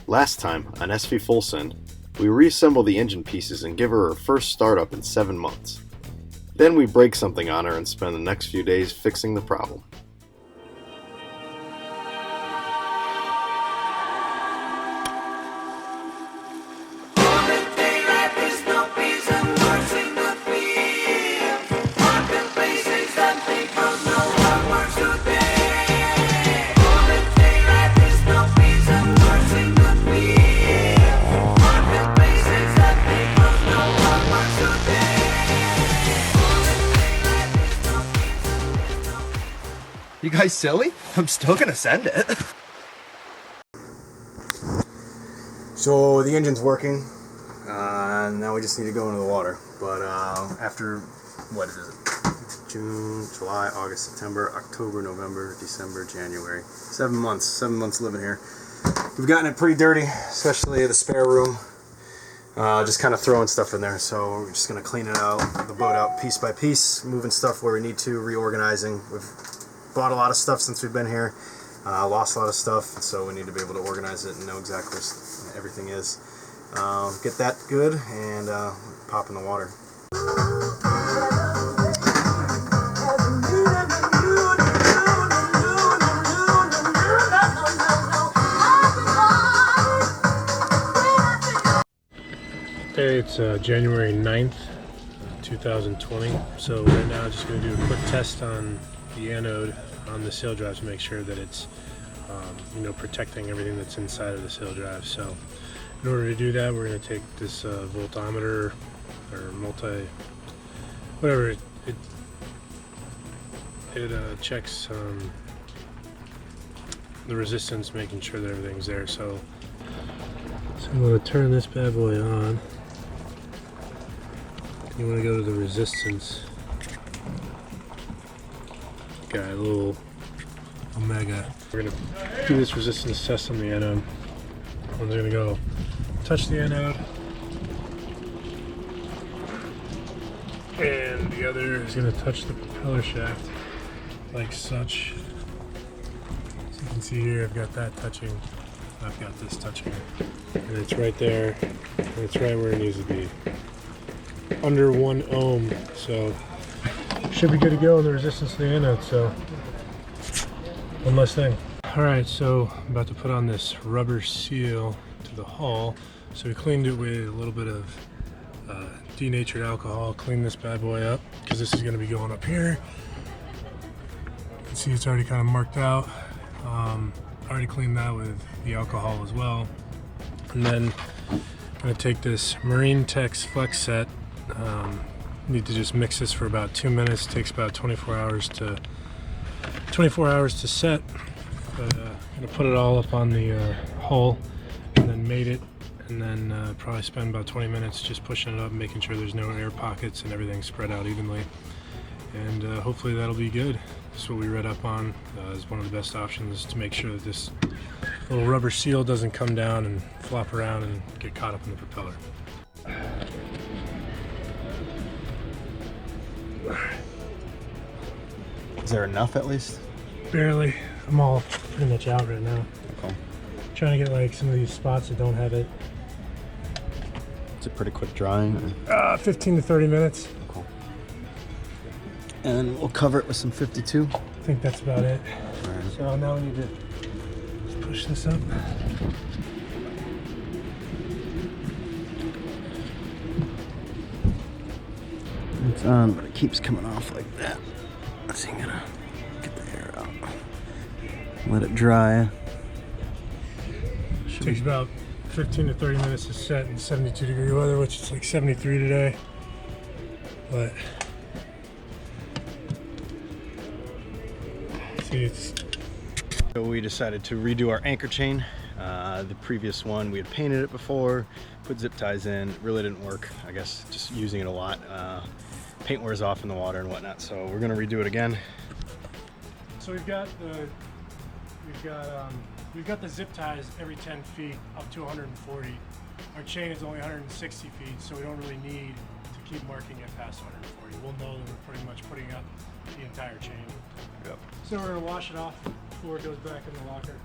Last time, on SV Full Send, we reassemble the engine pieces and give her her first startup in 7 months. Then we break something on her and spend the next few days fixing the problem. You guys silly? I'm still gonna send it. So the engine's working, now we just need to go into the water. But after, what is it? June, July, August, September, October, November, December, January. 7 months. 7 months living here. We've gotten it pretty dirty, especially the spare room. Just kind of throwing stuff in there. So we're just gonna clean it out, the boat out piece by piece, moving stuff where we need to, reorganizing. We've bought a lot of stuff since we've been here, lost a lot of stuff, so we need to be able to organize it and know exactly where everything is. Get that good and pop in the water. Hey, it's January 9th, 2020. So right now I'm just going to do a quick test on the anode on the sail drive to make sure that it's protecting everything that's inside of the sail drive. So in order to do that, we're going to take this voltometer or whatever it checks the resistance, making sure that everything's there. So I'm going to turn this bad boy on. You want to go to the resistance. Got a little omega. We're going to do this resistance test on the anode. We're going to go touch the anode, and the other is going to touch the propeller shaft like such. As you can see here, I've got that touching. I've got this touching, and it's right there, and it's right where it needs to be. Under 1 ohm, so should be good to go on the resistance to the anode. So one less thing. All right, so I'm about to put on this rubber seal to the hull. So we cleaned it with a little bit of denatured alcohol. Clean this bad boy up because this is going to be going up here. You can see it's already kind of marked out. Already cleaned that with the alcohol as well. And then I'm going to take this Marine Tex Flex Set. Need to just mix this for about 2 minutes. Takes about 24 hours to set. But I'm gonna put it all up on the hull and then mate it, and then probably spend about 20 minutes just pushing it up, making sure there's no air pockets and everything's spread out evenly. And hopefully that'll be good. This is what we read up on as one of the best options to make sure that this little rubber seal doesn't come down and flop around and get caught up in the propeller. Is there enough at least? Barely. I'm all pretty much out right now. Okay. Trying to get like some of these spots that don't have it. It's a pretty quick drying. 15 to 30 minutes. Cool. And then we'll cover it with some 52. I think that's about it. All right. So now we need to just push this up. It's on, but it keeps coming off like that. So I'm gonna get the air out. Let it dry. Takes about 15 to 30 minutes to set in 72-degree weather, which is like 73 today. But see, it's. So we decided to redo our anchor chain. The previous one, we had painted it before, put zip ties in, really didn't work. I guess just using it a lot. Paint wears off in the water and whatnot, so we're gonna redo it again. So we've got the zip ties every 10 feet up to 140. Our chain is only 160 feet, so we don't really need to keep marking it past 140. We'll know that we're pretty much putting up the entire chain. Yep. So we're gonna wash it off before it goes back in the locker.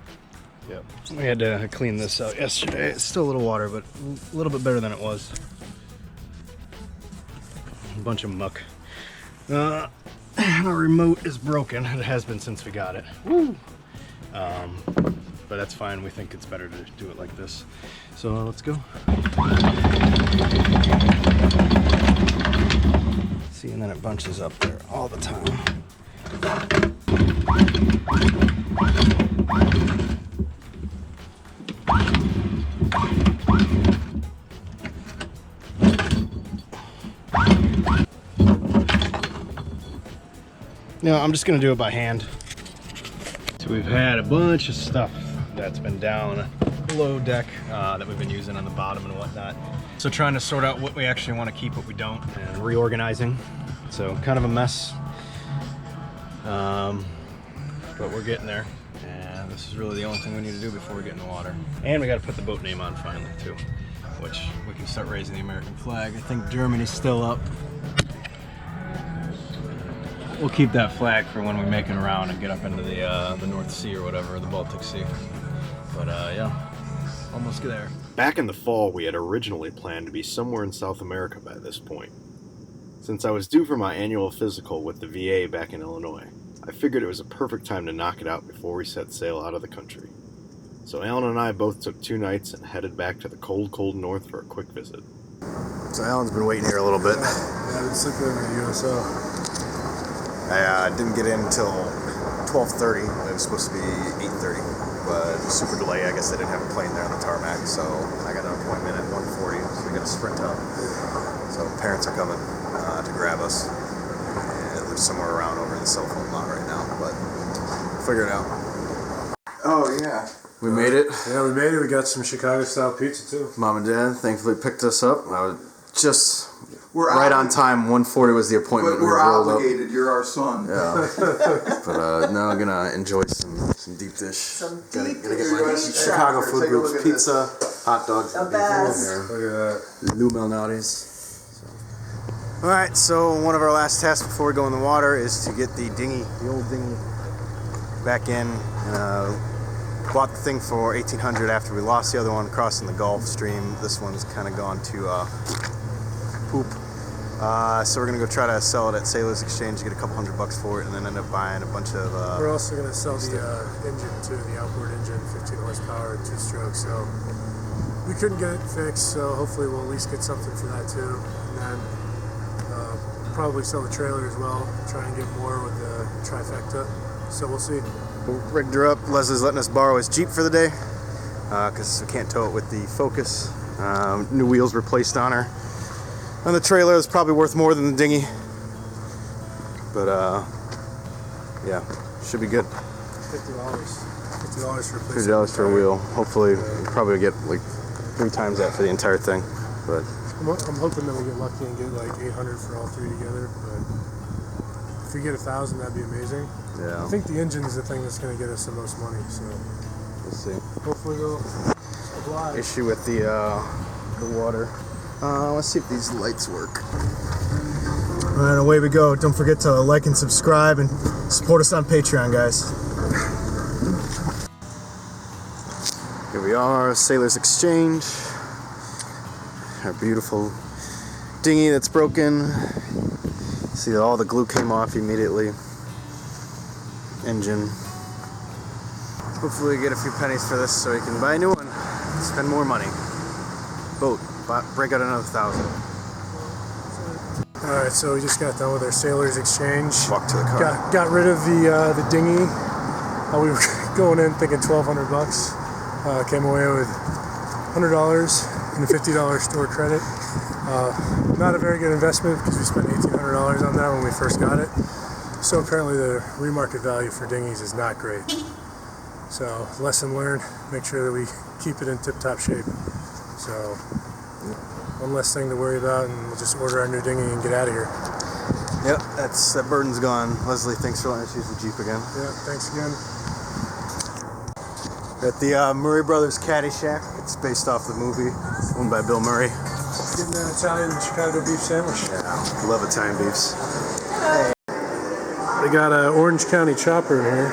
Yep. We had to clean this out yesterday. It's still a little water, but a little bit better than it was. A bunch of muck. Our remote is broken. It has been since we got it. Woo! But that's fine. We think it's better to do it like this. So let's go. See, and then it bunches up there all the time. No, I'm just gonna do it by hand. So we've had a bunch of stuff that's been down below deck that we've been using on the bottom and whatnot. So trying to sort out what we actually want to keep, what we don't, and reorganizing. So kind of a mess, but we're getting there. And this is really the only thing we need to do before we get in the water. And we got to put the boat name on finally too, which we can start raising the American flag. I think Germany's still up. We'll keep that flag for when we make it around and get up into the North Sea or whatever, the Baltic Sea. But yeah, almost there. Back in the fall, we had originally planned to be somewhere in South America by this point. Since I was due for my annual physical with the VA back in Illinois, I figured it was a perfect time to knock it out before we set sail out of the country. So Alan and I both took 2 nights and headed back to the cold, cold north for a quick visit. So Alan's been waiting here a little bit. Yeah, I've been sleeping in the USO. I didn't get in until 12:30. It was supposed to be 8:30, but super delay. I guess they didn't have a plane there on the tarmac, so I got an appointment at 1:40. So we got to sprint up. So parents are coming to grab us. And they're somewhere around over in the cell phone lot right now, but we'll figure it out. Oh, yeah. We made it. Yeah, we made it. We got some Chicago-style pizza too. Mom and Dad thankfully picked us up. I was just right on time. 1:40 was the appointment. But we're rolled obligated. Up. You're our son. Yeah. But now I'm gonna enjoy some deep dish. Some Gotta deep get dish. my Chicago Take food a groups: look at pizza, hot dogs, The and best. Look at that. Lou Malnati's. All right, so one of our last tasks before we go in the water is to get the dinghy, the old dinghy, back in. Bought the thing for $1,800 after we lost the other one crossing the Gulf Stream. This one's kind of gone to poop. So we're gonna go try to sell it at Sailors Exchange, get a couple $100 for it, and then end up buying a bunch of. We're also going to sell the engine too, the outboard engine, 15 horsepower, 2-stroke. So we couldn't get it fixed, so hopefully we'll at least get something for that too. And then probably sell the trailer as well, try and get more with the trifecta. So we'll see. We rigged her up. Leslie's letting us borrow his Jeep for the day because we can't tow it with the Focus. New wheels were placed on her. On the trailer, it's probably worth more than the dinghy. But yeah, should be good. $50 for $50 for a wheel. Hopefully, we'll probably get like 3 times that for the entire thing. But I'm hoping that we get lucky and get like 800 for all 3 together. But if we get 1,000, that'd be amazing. yeah, I think the engine is the thing that's going to get us the most money. So we'll see. hopefully they'll oblige. Issue with the water. Let's see if these lights work. All right, away we go. Don't forget to like and subscribe and support us on Patreon, guys. Here we are, Sailors Exchange. Our beautiful dinghy that's broken. See, all the glue came off immediately. Engine. Hopefully we get a few pennies for this so we can buy a new one. Spend more money. Boat. Break out another 1,000. All right, so we just got done with our Sailors Exchange. Walk to the car. Got rid of the dinghy. We were going in thinking $1,200. Came away with $100 and a $50 store credit. Not a very good investment because we spent $1,800 on that when we first got it. So apparently the remarket value for dinghies is not great. So lesson learned, make sure that we keep it in tip-top shape. So one less thing to worry about, and we'll just order our new dinghy and get out of here. Yep, that burden's gone. Leslie, thanks for letting us use the Jeep again. Yeah, thanks again. At the Murray Brothers Caddyshack. It's based off the movie, owned by Bill Murray. Getting an Italian Chicago beef sandwich. Yeah, love Italian beefs. They got an Orange County chopper in here.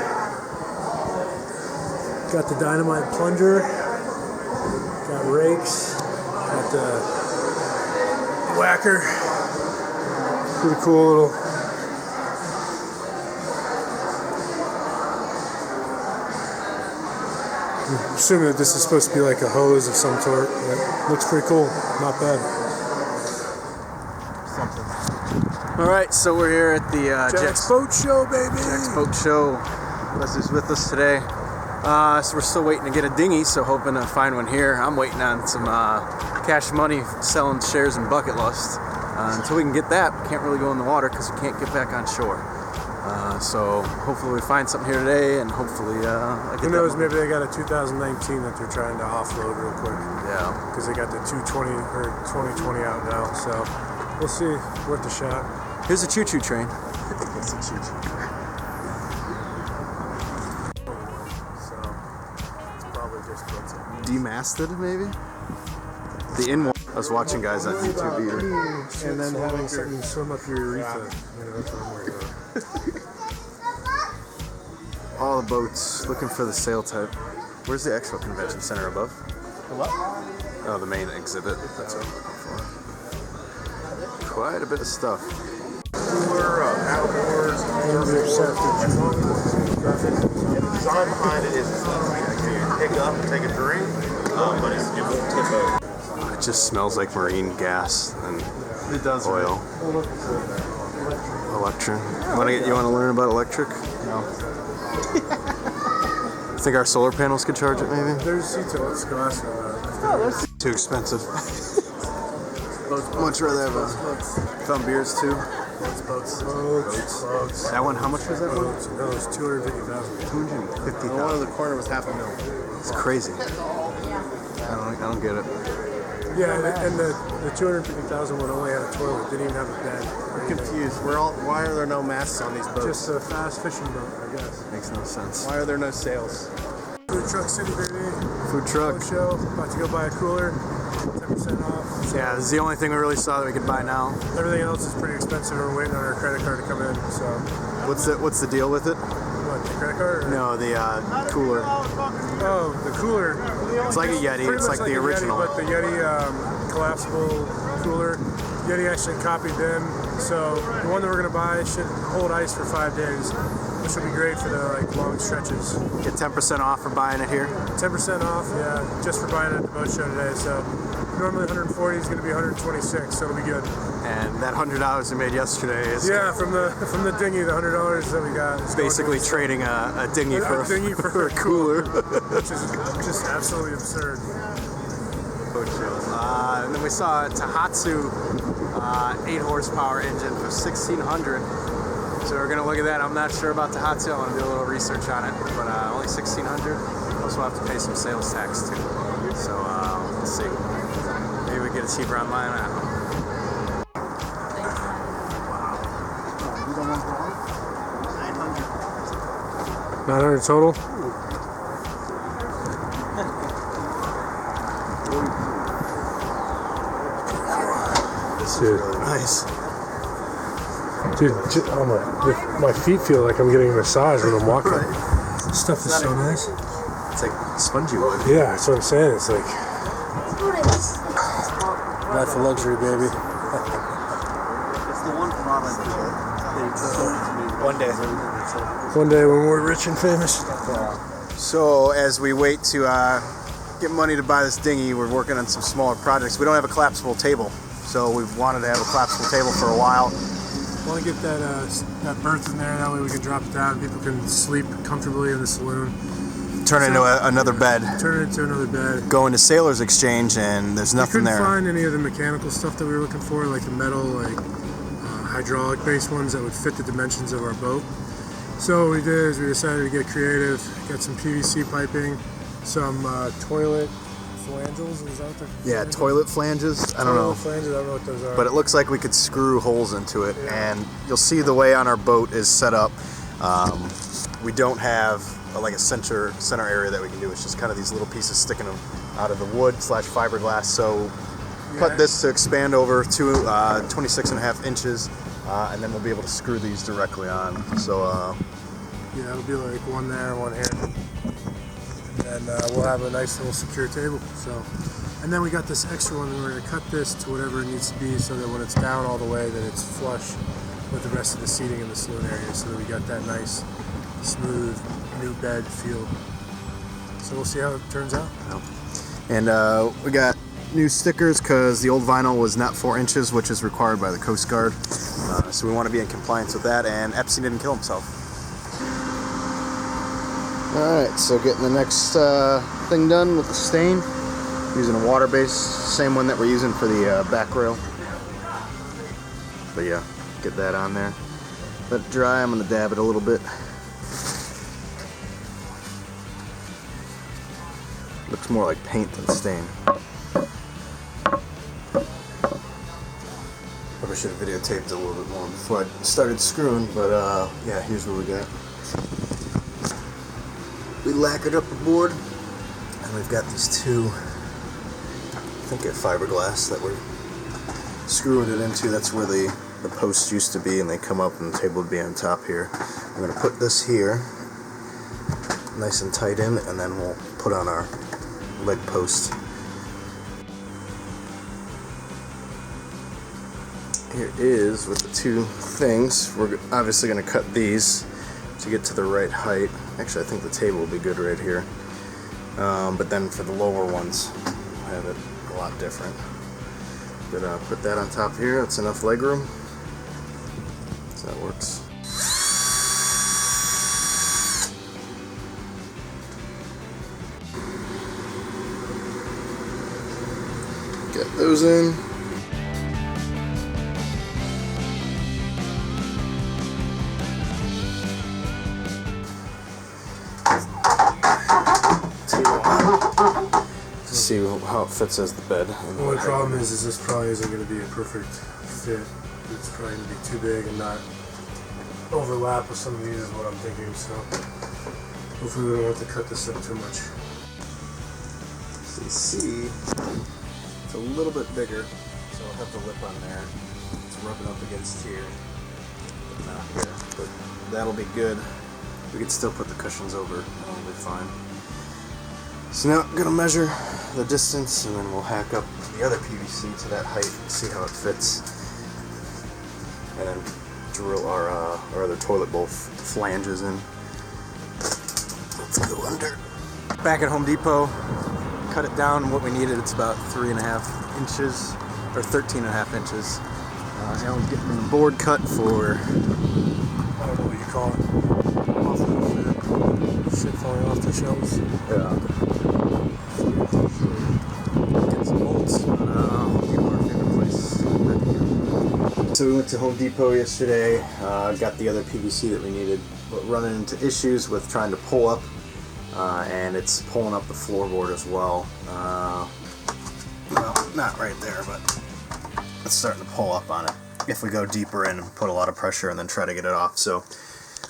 Got the dynamite plunger. Got rakes. Got the whacker. Pretty cool little. I'm assuming that this is supposed to be like a hose of some sort. But looks pretty cool. Not bad. All right, so we're here at the Jack's Boat Show, baby. Jack's Boat Show. Leslie's with us today. So we're still waiting to get a dinghy, so hoping to find one here. I'm waiting on some cash money selling shares in Bucket Lust. Until we can get that, we can't really go in the water because we can't get back on shore. So hopefully we find something here today, and hopefully I get who knows, maybe they got a 2019 that they're trying to offload real quick. Yeah. Because they got the 220 or 2020 out now, so we'll see. Worth a shot. Here's a choo-choo train. It's a choo-choo train. So it's probably just what's it. Demasted, maybe? The in one. I was watching guys on YouTube eater. And then having something swim up your urethra. You know, that's what I'm worried about. All the boats looking for the sail type. Where's the Expo Convention Center above? The what? Oh, the main exhibit. That's what I'm looking for. Quite a bit of stuff. Cooler, outboards, The design behind it is easy to pick up and take a drink, but it won't tip over. It just smells like marine gas and It does. oil. Electric. You want to learn about electric? No. Think our solar panels could charge it, maybe? There's seats at Let's go ask them about it. Too expensive. Much rather have a. Found beers too. Boats. That one, how much was that one? No, it's 250,000. 250,000. The one in the corner was $500,000. It's crazy. I don't get it. Yeah, and the 250,000 one only had a toilet. Didn't even have a bed. I'm confused. Why are there no masts on these boats? Just a fast fishing boat, I guess. Makes no sense. Why are there no sails? Food truck city, baby. Food truck. Boat show. About to go buy a cooler. 10% off. Yeah, this is the only thing we really saw that we could buy now. Everything else is pretty expensive. We're waiting on our credit card to come in. So, What's the deal with it? what? The credit card? Or? No, the cooler. Oh, the cooler. It's like a Yeti. Pretty It's much like the a original. Yeti, but the Yeti collapsible cooler. Yeti actually copied them. So the one that we're gonna buy should hold ice for 5 days, which will be great for the long stretches. Get 10% off for buying it here. 10% off, yeah, just for buying it at the boat show today. So normally 140 is gonna be 126, so it'll be good. And that $100 we made yesterday is Yeah, from the dinghy, the $100 that we got is basically trading a dinghy for a dinghy for a cooler. which is just absolutely absurd. Boat show. And then we saw a Tohatsu 8 horsepower engine for $1,600. So we're gonna look at that. I'm not sure about Tohatsu. I want to do a little research on it, but only $1,600. Also have to pay some sales tax too. So let's see. Maybe we get it cheaper online. I don't know. 900 total. Dude, Nice. dude, my feet feel like I'm getting a massage when I'm walking. This stuff is so nice. It's like spongy wood. Yeah, that's what I'm saying. It's like life of luxury, baby. One day when we're rich and famous. So as we wait to get money to buy this dinghy, we're working on some smaller projects. We don't have a collapsible table, so we've wanted to have a collapsible table for a while. Want to get that berth in there, that way we can drop it down. People can sleep comfortably in the saloon. Turn it into another bed. Turn it into another bed. Go into Sailor's Exchange and there's nothing We there. couldn't find any of the mechanical stuff that we were looking for, like the metal, hydraulic based ones that would fit the dimensions of our boat. So what we did is we decided to get creative, got some PVC piping, some toilet flanges, is that what they're Yeah, toilet flanges. I don't know. Flanges, I don't know what those are. But it looks like we could screw holes into it, and you'll see the way on our boat is set up. We don't have like a center area that we can do. It's just kind of these little pieces sticking out of the wood / fiberglass. So cut this to expand over to 26.5 inches, and then we'll be able to screw these directly on. So yeah, it'll be like one there, one here. and we'll have a nice little secure table. So, and then we got this extra one, and we're gonna cut this to whatever it needs to be, so that when it's down all the way, that it's flush with the rest of the seating in the saloon area, so that we got that nice, smooth, new bed feel. So we'll see how it turns out. And we got new stickers because the old vinyl was not 4 inches, which is required by the Coast Guard. So we want to be in compliance with that, and Epstein didn't kill himself. Alright, so getting the next thing done with the stain. Using a water base, same one that we're using for the back rail. But yeah, get that on there. Let it dry, I'm going to dab it a little bit. Looks more like paint than stain. Probably should have videotaped a little bit more before I started screwing, but yeah, here's what we got. We lacquered up the board, and we've got these two, I think they're fiberglass that we're screwing it into. That's where the posts used to be, and they come up and the table would be on top here. I'm going to put this here, nice and tight in, and then we'll put on our leg post. Here is with the two things. We're obviously going to cut these to get to the right height. Actually, I think the table will be good right here. But then for the lower ones, I have it a lot different. But put that on top here. That's enough leg room. So that works. Get those in. See how it fits as the bed. The only problem is this probably isn't going to be a perfect fit. It's probably going to be too big and not overlap with some of these is what I'm thinking. So hopefully we don't have to cut this up too much. So you see, it's a little bit bigger, so I'll have the lip on there. It's rubbing up against here, but not here. But that'll be good. We can still put the cushions over, that'll be fine. So now I'm going to measure the distance, and then we'll hack up the other PVC to that height and see how it fits. And then drill our other toilet bowl flanges in. Let's go under. Back at Home Depot, cut it down what we needed. It's about 3.5 inches, or 13.5 inches. And I'm getting the board cut for, I don't know what you call it. Shit falling off the shelves. yeah. Get some bolts. Our favorite place. So we went to Home Depot yesterday. Got the other PVC that we needed, but running into issues with trying to pull up, and it's pulling up the floorboard as well. Well, not right there, but it's starting to pull up on it. If we go deeper in and put a lot of pressure and then try to get it off, so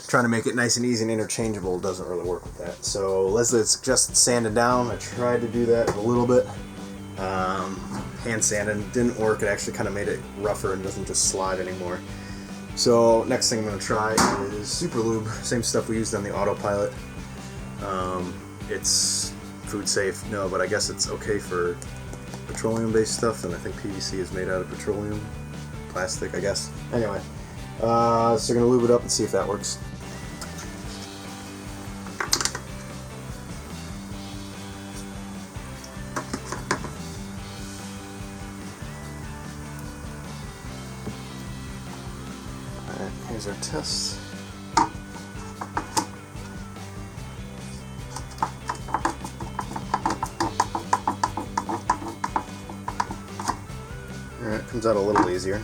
trying to make it nice and easy and interchangeable doesn't really work with that. So Leslie suggested sanding down. I tried to do that a little bit. Hand sanding didn't work. It actually kind of made it rougher and doesn't just slide anymore. So next thing I'm going to try is Super Lube. Same stuff we used on the autopilot. It's food safe, no, but I guess it's okay for petroleum-based stuff, and I think PVC is made out of petroleum plastic, I guess. Anyway, so we're going to lube it up and see if that works. Alright, here's our test. Alright, comes out a little easier.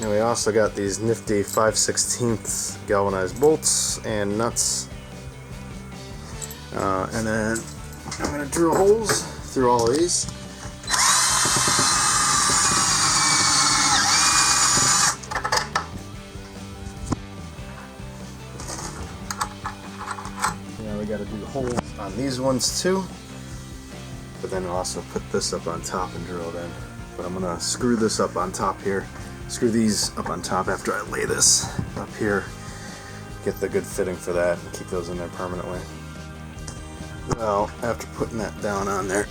And we also got these nifty 5/16 galvanized bolts and nuts. And then I'm going to drill holes through all of these. Now we got to do holes on these ones too. But then I'll also put this up on top and drill it in. But I'm going to screw this up on top here. Screw these up on top after I lay this up here. Get the good fitting for that and keep those in there permanently. Well, after putting that down on there,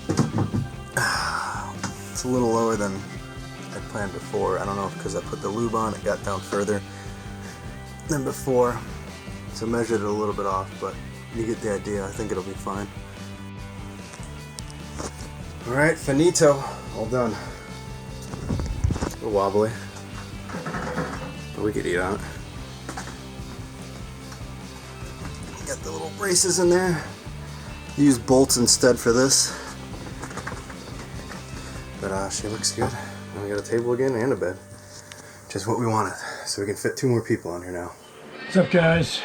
it's a little lower than I planned before. I don't know if because I put the lube on, it got down further than before. So measured it a little bit off, but you get the idea. I think it'll be fine. Alright, finito. All done. A little wobbly, but we could eat on it. Got the little braces in there. Use bolts instead for this. But she looks good. And we got a table again and a bed. Just what we wanted. So we can fit 2 more people on here now. What's up, guys?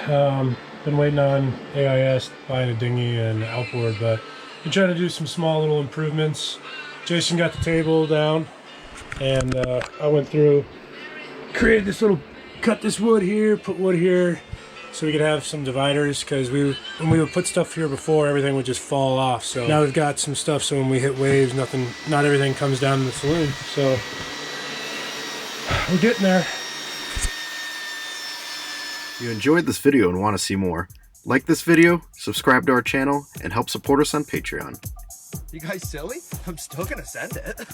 Been waiting on AIS, buying a dinghy and outboard, but been trying to do some small little improvements. Jason got the table down, and I went through, created this little, cut this wood here, put wood here, so we could have some dividers, because when we would put stuff here before, everything would just fall off. So now we've got some stuff, so when we hit waves, not everything comes down in the saloon. So we're getting there. If you enjoyed this video and want to see more, like this video, subscribe to our channel, and help support us on Patreon. You guys silly? I'm still gonna send it.